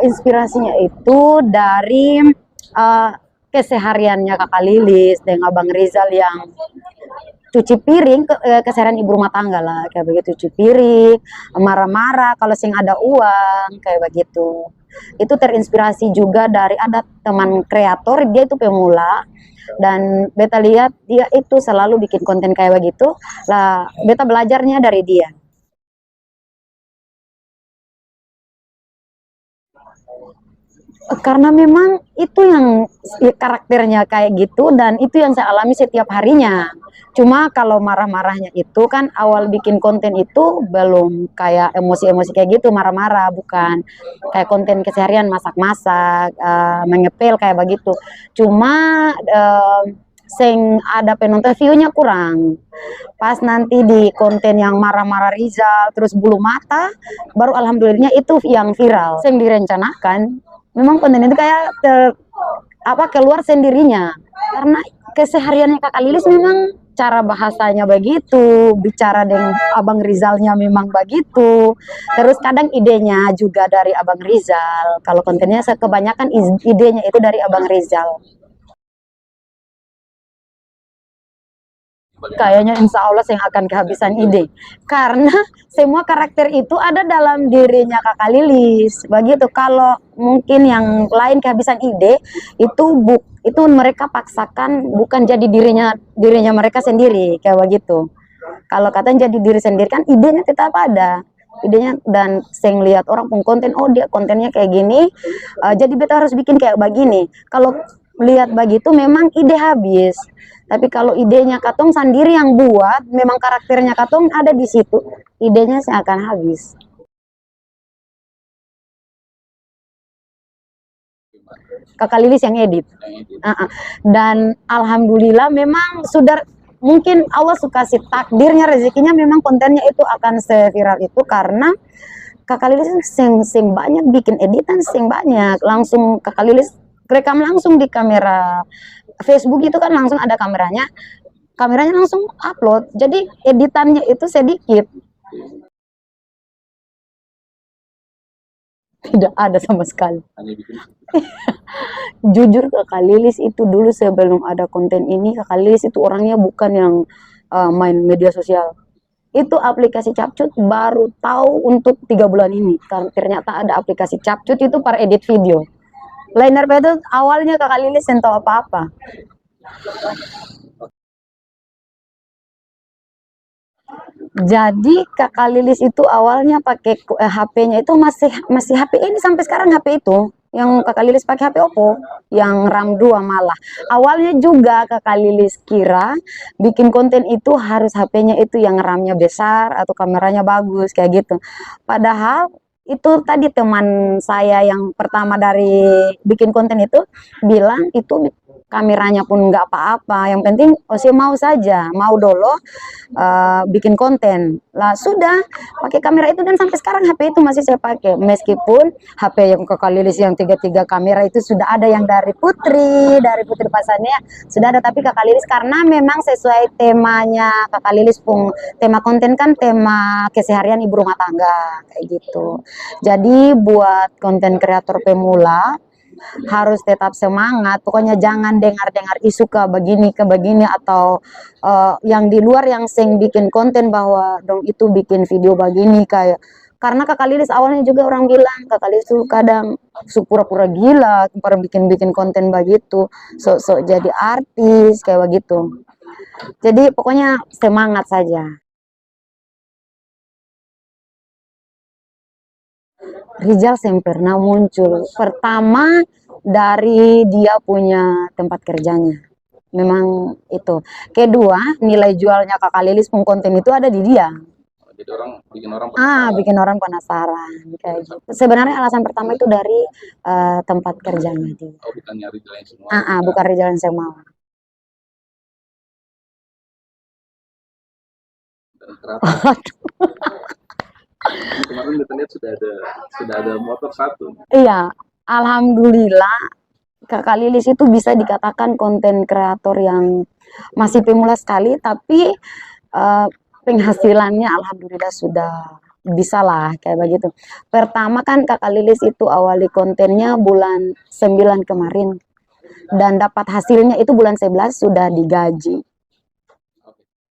Inspirasinya itu dari uh, kesehariannya Kakak Lilis dengan Abang Rizal yang cuci piring, keseharian ibu rumah tangga lah, kayak begitu, cuci piring, marah-marah kalau sing ada uang, kayak begitu. Itu terinspirasi juga dari ada teman kreator, dia itu pemula, dan beta lihat dia itu selalu bikin konten kayak begitu, lah beta belajarnya dari dia. Karena memang itu yang karakternya kayak gitu dan itu yang saya alami setiap harinya. Cuma kalau marah-marahnya itu kan awal bikin konten itu belum kayak emosi-emosi kayak gitu, marah-marah, bukan kayak konten keseharian masak-masak, mengepel kayak begitu. Cuma sing ada penonton view-nya kurang. Pas nanti di konten yang marah-marah Rizal terus bulu mata, baru alhamdulillahnya itu yang viral. Sing direncanakan memang konten itu kayak keluar sendirinya karena kesehariannya Kakak Lilis memang cara bahasanya begitu, bicara dengan Abang Rizalnya memang begitu, terus kadang idenya juga dari Abang Rizal, kalau kontennya kebanyakan idenya itu dari Abang Rizal. Kayaknya insya Allah saya akan kehabisan ide karena semua karakter itu ada dalam dirinya Kakak Lilis begitu. Kalau mungkin yang lain kehabisan ide itu mereka paksakan, bukan jadi dirinya dirinya mereka sendiri kayak begitu. Kalau katanya jadi diri sendiri kan idenya tetap ada idenya, dan saya lihat orang pun konten, oh dia kontennya kayak gini, jadi beta harus bikin kayak begini. Kalau lihat begitu memang ide habis, tapi kalau idenya katong sendiri yang buat, memang karakternya katong ada di situ, idenya saya akan habis. Kakak Lilis yang edit. Dan alhamdulillah memang sudah, mungkin Allah suka si takdirnya, rezekinya memang kontennya itu akan seviral itu karena Kakak Lilis sing banyak bikin editan, sing banyak langsung Kakak Lilis rekam langsung di kamera Facebook itu kan langsung ada kameranya langsung upload, jadi editannya itu sedikit, tidak ada sama sekali. Jujur Kakak Lilis itu dulu sebelum ada konten ini, Kakak Lilis itu orangnya bukan yang main media sosial. Itu aplikasi Capcut baru tahu untuk 3 bulan ini. Karena ternyata ada aplikasi Capcut itu para edit video. Lain daripada itu awalnya Kakak Lilis yang tahu apa-apa. Jadi Kakak Lilis itu awalnya pakai HP-nya itu masih masih HP ini sampai sekarang, HP itu yang Kakak Lilis pakai HP Oppo yang RAM 2 malah. Awalnya juga Kakak Lilis kira bikin konten itu harus HP-nya itu yang RAM-nya besar atau kameranya bagus kayak gitu. Padahal itu tadi teman saya yang pertama dari bikin konten itu bilang itu kameranya pun nggak apa-apa, yang penting Osi mau saja, mau dulu bikin konten. Lah sudah pakai kamera itu dan sampai sekarang HP itu masih saya pakai. Meskipun HP yang Kakak Lilis yang tiga kamera itu sudah ada yang dari Putri Pasania sudah ada, tapi Kakak Lilis karena memang sesuai temanya Kakak Lilis pun tema konten kan tema keseharian ibu rumah tangga kayak gitu. Jadi buat konten kreator pemula harus tetap semangat, pokoknya jangan dengar-dengar isu ke begini atau yang di luar yang sing bikin konten bahwa dong itu bikin video begini kayak, karena Kakak Lilis awalnya juga orang bilang Kakak Lilis tuh kadang pura-pura gila, pernah bikin-bikin konten begitu, sok-sok jadi artis kayak begitu. Jadi pokoknya semangat saja. Rizal yang pernah muncul pertama dari dia punya tempat kerjanya, memang itu. Kedua, nilai jualnya Kakak Lilis pun konten itu ada di dia. Jadi bikin orang penasaran kayak gitu. Sebenarnya alasan pertama itu dari tempat kerjanya dia. Oh, bukan Rizal yang semua. Bukan Rizal yang saya mau. Kemarin kita lihat sudah ada motor satu. Iya, alhamdulillah Kakak Lilis itu bisa dikatakan konten kreator yang masih pemula sekali, tapi penghasilannya alhamdulillah sudah bisa lah kayak begitu. Pertama kan Kakak Lilis itu awali kontennya bulan 9 kemarin dan dapat hasilnya itu bulan 11 sudah digaji.